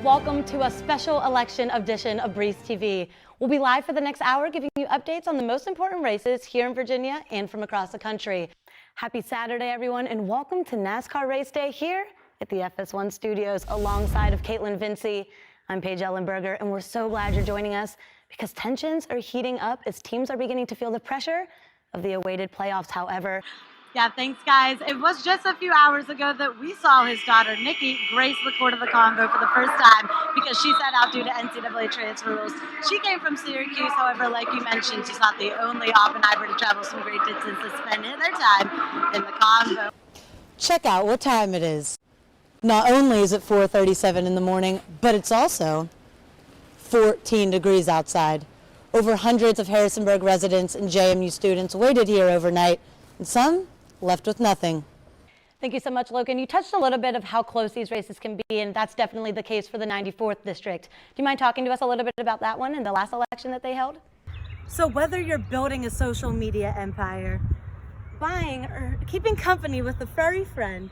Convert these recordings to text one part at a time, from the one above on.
welcome to a special election edition of Breeze TV. We'll be live for the next hour giving you updates on the most important races here in Virginia and from across the country. Happy Saturday, everyone, and welcome to NASCAR Race Day here at the FS1 Studios alongside of Caitlin Vincey. I'm Paige Ellenberger, and we're so glad you're joining us because tensions are heating up as teams are beginning to feel the pressure of the awaited playoffs, however. Yeah, thanks, guys. It was just a few hours ago that we saw his daughter, Nikki, grace the court of the Convo for the first time because she sat out due to NCAA transfer rules. She came from Syracuse, however, like you mentioned, she's not the only Oppenheimer to travel some great distance to spend their time in the Convo. Check out what time it is. Not only is it 4:37 in the morning, but it's also 14 degrees outside. Over hundreds of Harrisonburg residents and JMU students waited here overnight, and some left with nothing. Thank you so much, Logan. You touched a little bit of how close these races can be, and that's definitely the case for the 94th district. Do you mind talking to us a little bit about that one and the last election that they held? So whether you're building a social media empire, buying or keeping company with a furry friend,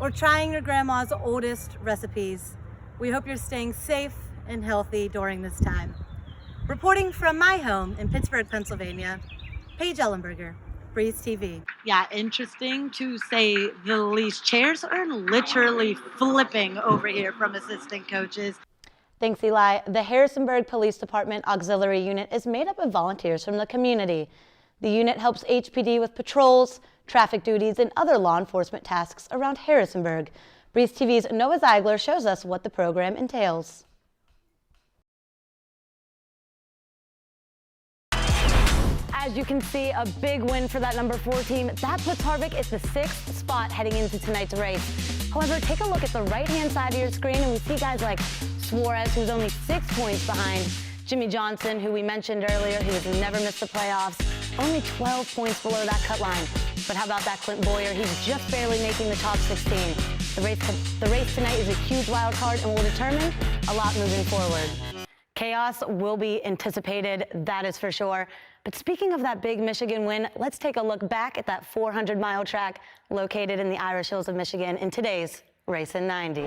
or trying your grandma's oldest recipes, we hope you're staying safe and healthy during this time. Reporting from my home in Pittsburgh, Pennsylvania, Paige Ellenberger, Breeze TV. Yeah, interesting to say the least. Chairs are literally flipping over here from assistant coaches. Thanks, Eli. The Harrisonburg Police Department Auxiliary Unit is made up of volunteers from the community. The unit helps HPD with patrols, traffic duties, and other law enforcement tasks around Harrisonburg. Breeze TV's Noah Ziegler shows us what the program entails. As you can see, a big win for that number 4 team. That puts Harvick at the 6th spot heading into tonight's race. However, take a look at the right-hand side of your screen, and we see guys like Suarez, who's only 6 points behind. Jimmy Johnson, who we mentioned earlier, who has never missed the playoffs, only 12 points below that cut line. But how about that Clint Boyer? He's just barely making the top 16. The race tonight is a huge wild card and will determine a lot moving forward. Chaos will be anticipated, that is for sure. But speaking of that big Michigan win, let's take a look back at that 400-mile track located in the Irish Hills of Michigan in today's Race in 90.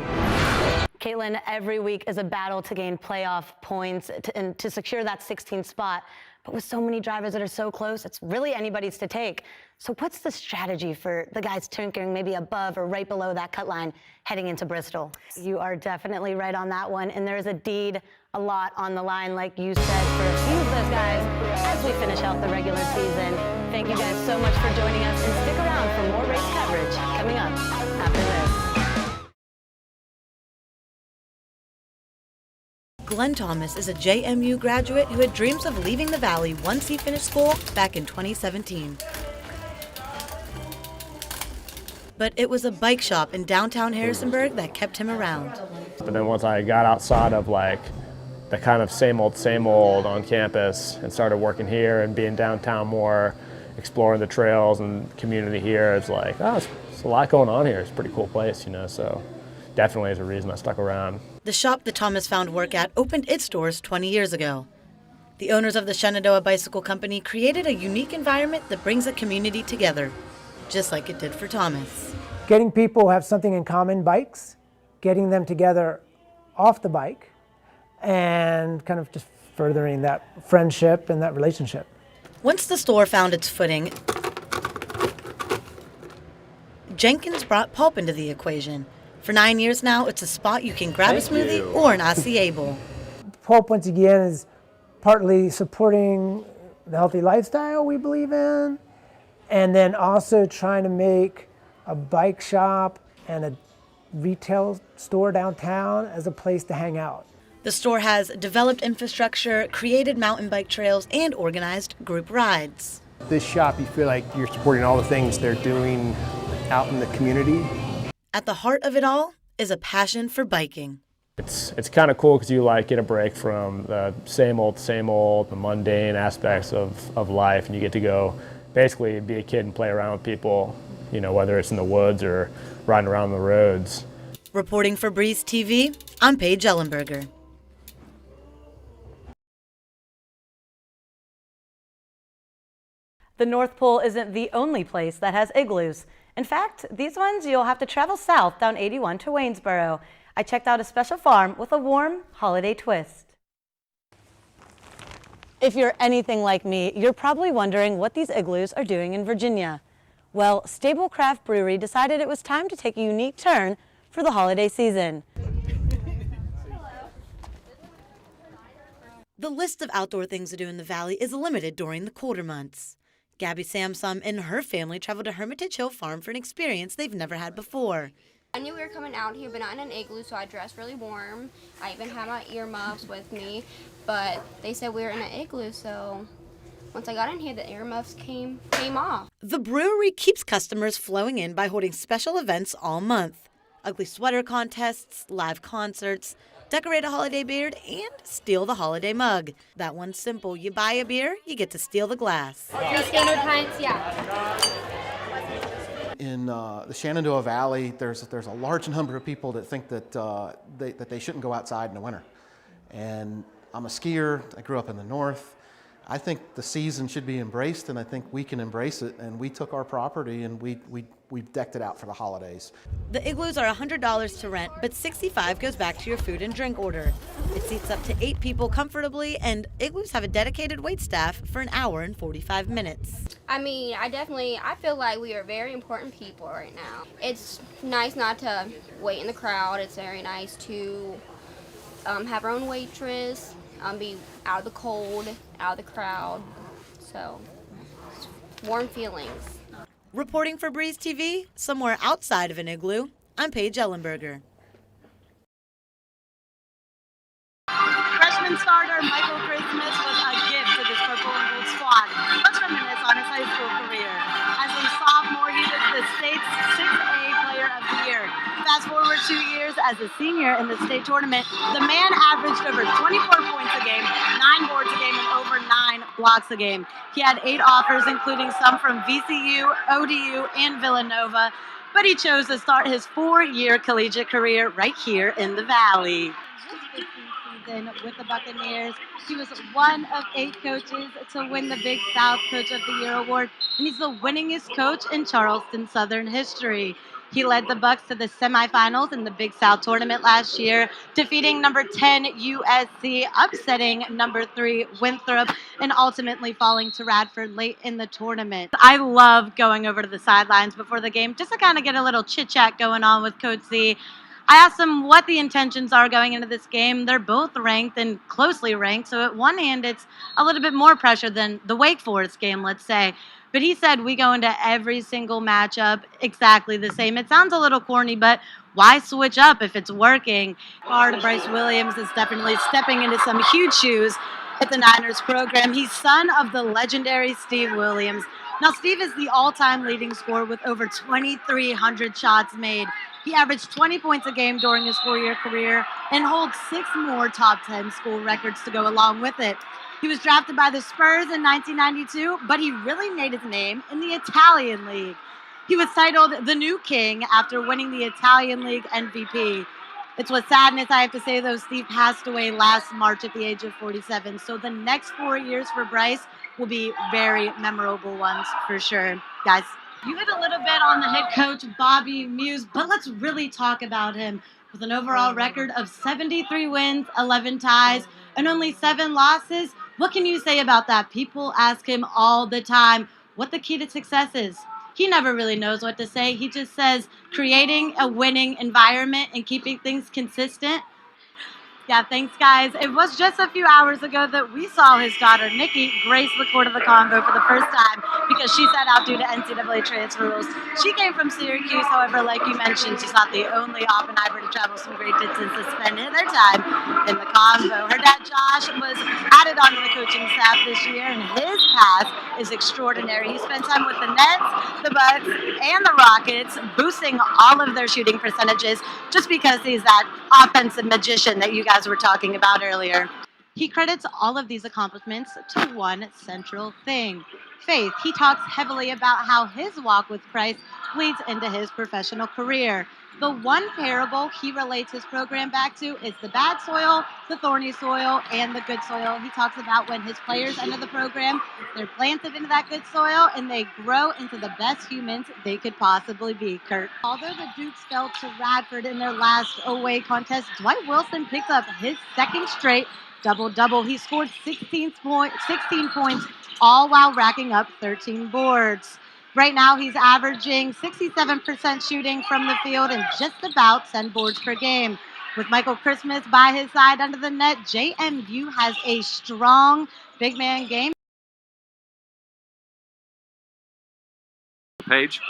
Caitlin, every week is a battle to gain playoff points and to secure that 16th spot. But with so many drivers that are so close, it's really anybody's to take. So what's the strategy for the guys tinkering maybe above or right below that cut line heading into Bristol? You are definitely right on that one. And there's indeed a lot on the line, like you said, for a few of those guys as we finish out the regular season. Thank you guys so much for joining us, and stick around for more race coverage coming up after this. Glenn Thomas is a JMU graduate who had dreams of leaving the Valley once he finished school back in 2017. But it was a bike shop in downtown Harrisonburg that kept him around. But then once I got outside of like the kind of same old on campus and started working here and being downtown more, exploring the trails and community here, it's like, oh, it's a lot going on here. It's a pretty cool place, you know, so definitely is a reason I stuck around. The shop that Thomas found work at opened its doors 20 years ago. The owners of the Shenandoah Bicycle Company created a unique environment that brings a community together, just like it did for Thomas. Getting people who have something in common, bikes, getting them together off the bike, and kind of just furthering that friendship and that relationship. Once the store found its footing, Jenkins brought pulp into the equation. For 9 years now, it's a spot you can grab a smoothie or an acai bowl. Pulp, once again, is partly supporting the healthy lifestyle we believe in, and then also trying to make a bike shop and a retail store downtown as a place to hang out. The store has developed infrastructure, created mountain bike trails, and organized group rides. This shop, you feel like you're supporting all the things they're doing out in the community. At the heart of it all is a passion for biking. It's kind of cool because you like get a break from the same old, the mundane aspects of life, and you get to go basically be a kid and play around with people, you know, whether it's in the woods or riding around the roads. Reporting for Breeze TV, I'm Paige Ellenberger. The North Pole isn't the only place that has igloos. In fact, these ones you'll have to travel south down 81 to Waynesboro. I checked out a special farm with a warm holiday twist. If you're anything like me, you're probably wondering what these igloos are doing in Virginia. Well, Stablecraft Brewery decided it was time to take a unique turn for the holiday season. The list of outdoor things to do in the valley is limited during the colder months. Gabby Samsom and her family traveled to Hermitage Hill Farm for an experience they've never had before. I knew we were coming out here, but not in an igloo, so I dressed really warm. I even had my earmuffs with me, but they said we were in an igloo, so once I got in here, the earmuffs came off. The brewery keeps customers flowing in by holding special events all month. Ugly sweater contests, live concerts, decorate a holiday beard, and steal the holiday mug. That one's simple. You buy a beer, you get to steal the glass. 3 standard pints, yeah. In the Shenandoah Valley, there's a large number of people that think that they shouldn't go outside in the winter. And I'm a skier. I grew up in the north. I think the season should be embraced, and I think we can embrace it. And we took our property and we decked it out for the holidays. The igloos are $100 to rent, but $65 goes back to your food and drink order. It seats up to 8 people comfortably, and igloos have a dedicated wait staff for an hour and 45 minutes. I mean, I feel like we are very important people right now. It's nice not to wait in the crowd. It's very nice to have our own waitress, be out of the cold, out of the crowd. So, warm feelings. Reporting for Breeze TV, somewhere outside of an igloo, I'm Paige Ellenberger. Freshman starter Michael Christmas was a gift to this purple and gold squad. Let's reminisce on his high school career. As a sophomore, he was the state's 6A Player of the Year. Fast forward 2 years as a senior in the state tournament, the man averaged over 24 points a game, 9 boards a game, and over 9 blocks a game. He had 8 offers, including some from VCU, ODU, and Villanova, but he chose to start his 4-year collegiate career right here in the Valley. Season with the Buccaneers. He was one of 8 coaches to win the Big South Coach of the Year award, and he's the winningest coach in Charleston Southern history. He led the Bucs to the semifinals in the Big South tournament last year, defeating number 10 USC, upsetting number 3 Winthrop, and ultimately falling to Radford late in the tournament. I love going over to the sidelines before the game just to kind of get a little chit-chat going on with Coach Z. I asked him what the intentions are going into this game. They're both ranked and closely ranked, so at one hand, it's a little bit more pressure than the Wake Forest game, let's say. But he said we go into every single matchup exactly the same. It sounds a little corny, but why switch up if it's working? Bryce Williams is definitely stepping into some huge shoes at the Niners program. He's son of the legendary Steve Williams. Now, Steve is the all-time leading scorer with over 2,300 shots made. He averaged 20 points a game during his 4-year career and holds 6 more top 10 school records to go along with it. He was drafted by the Spurs in 1992, but he really made his name in the Italian League. He was titled the New King after winning the Italian League MVP. It's with sadness I have to say, though, Steve passed away last March at the age of 47. So the next 4 years for Bryce will be very memorable ones for sure. Guys, you hit a little bit on the head coach, Bobby Muse, but let's really talk about him. With an overall record of 73 wins, 11 ties, and only 7 losses, what can you say about that? People ask him all the time what the key to success is. He never really knows what to say. He just says creating a winning environment and keeping things consistent. Yeah, thanks, guys. It was just a few hours ago that we saw his daughter, Nikki, grace the court of the Convo for the first time because she sat out due to NCAA transfer rules. She came from Syracuse, however, like you mentioned, she's not the only Oppenheimer to travel some great distance to spend their time in the Convo. Her dad, Josh, was added onto the coaching staff this year, and his path is extraordinary. He spent time with the Nets, the Bucks, and the Rockets, boosting all of their shooting percentages just because he's that offensive magician that you guys were talking about earlier. He credits all of these accomplishments to one central thing: faith. He talks heavily about how his walk with Christ leads into his professional career. The one parable he relates his program back to is the bad soil, the thorny soil, and the good soil. He talks about when his players enter the program, they're planted into that good soil, and they grow into the best humans they could possibly be, Kurt. Although the Dukes fell to Radford in their last away contest, Dwight Wilson picked up his second straight double-double. He scored 16 points, all while racking up 13 boards. Right now, he's averaging 67% shooting from the field and just about 10 boards per game. With Michael Christmas by his side under the net, JMU has a strong big man game. Paige?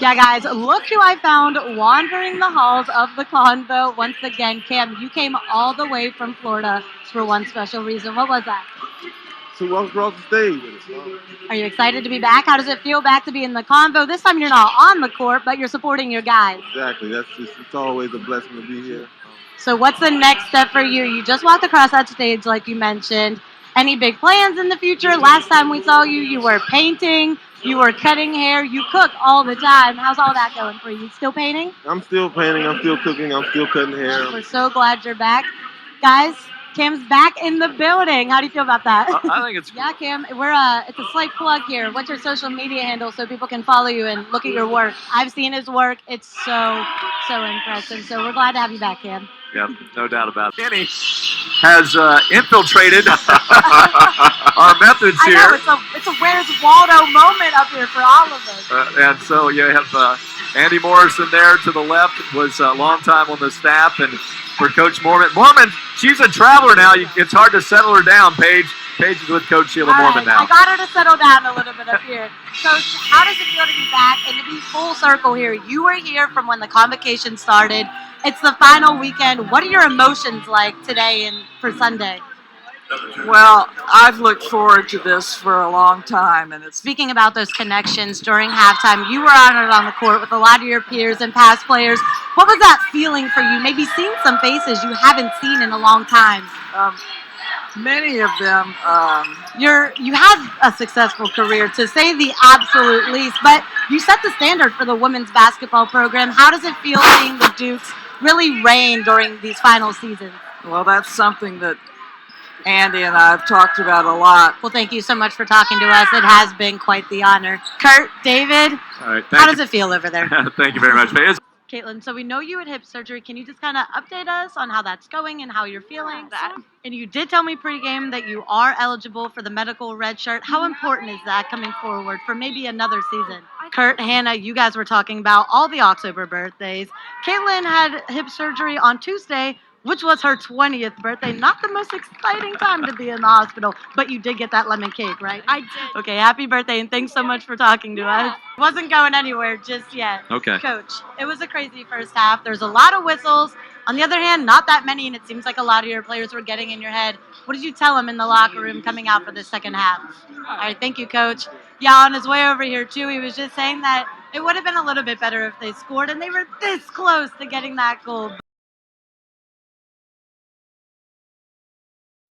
Yeah, guys, look who I found wandering the halls of the Convo once again. Cam, you came all the way from Florida for one special reason. What was that? To walk across the stage with us. Are you excited to be back? How does it feel back to be in the Convo? This time you're not on the court, but you're supporting your guys. Exactly. It's always a blessing to be here. So what's the next step for you? You just walked across that stage like you mentioned. Any big plans in the future? Last time we saw you, you were painting, you were cutting hair, you cook all the time. How's all that going for you? Still painting? I'm still painting, I'm still cooking, I'm still cutting hair. We're so glad you're back. Guys, Cam's back in the building. How do you feel about that? I think it's Yeah, Cam, it's a slight plug here. What's your social media handle so people can follow you and look at your work? I've seen his work. It's so impressive. So we're glad to have you back, Cam. Yeah, no doubt about it. Kenny has infiltrated our methods I here. know, it's a Where's Waldo moment up here for all of us. And so you have Andy Morrison there to the left, was a long time on the staff, and for Coach Mormon. Mormon, she's a traveler now. It's hard to settle her down, Paige. Paige is with Coach Sheila Mormon now. I got her to settle down a little bit up here. Coach, how does it feel to be back and to be full circle here? You were here from when the convocation started. It's the final weekend. What are your emotions like today and for Sunday? Well, I've looked forward to this for a long time, and it's Speaking about those connections during halftime, you were honored on the court with a lot of your peers and past players. What was that feeling for you? Maybe seeing some faces you haven't seen in a long time. many of them. You had a successful career, to say the absolute least, but you set the standard for the women's basketball program. How does it feel seeing the Dukes really reign during these final seasons? Well, that's something that Andy and I have talked about a lot. Well, thank you so much for talking to us. It has been quite the honor. Kurt, David, All right, how does it feel over there? Thank you very much, Paige. Caitlin, so we know you had hip surgery. Can you just kind of update us on how that's going and how you're feeling? And you did tell me pregame that you are eligible for the medical red shirt. How important is that coming forward for maybe another season? Kurt, Hannah, you guys were talking about all the October birthdays. Caitlin had hip surgery on Tuesday, which was her 20th birthday. Not the most exciting time to be in the hospital, but you did get that lemon cake, right? I did. Okay, happy birthday, and thanks so much for talking to us. Wasn't going anywhere just yet. Okay. Coach, it was a crazy first half. There's a lot of whistles. On the other hand, not that many, and it seems like a lot of your players were getting in your head. What did you tell them in the locker room coming out for the second half? All right, thank you, Coach. Yeah, on his way over here, too, he was just saying that it would have been a little bit better if they scored, and they were this close to getting that goal.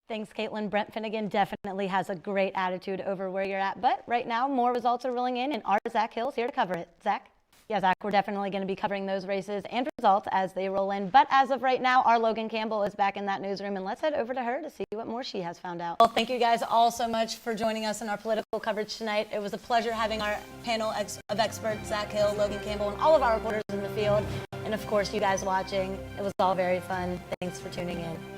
Thanks, Caitlin. Brent Finnegan definitely has a great attitude over where you're at. But right now, more results are rolling in, and our Zach Hill's here to cover it. Zach? Yeah, Zach, we're definitely going to be covering those races and results as they roll in. But as of right now, our Logan Campbell is back in that newsroom, and let's head over to her to see what more she has found out. Well, thank you guys all so much for joining us in our political coverage tonight. It was a pleasure having our panel of experts, Zach Hill, Logan Campbell, and all of our reporters in the field. And of course, you guys watching. It was all very fun. Thanks for tuning in.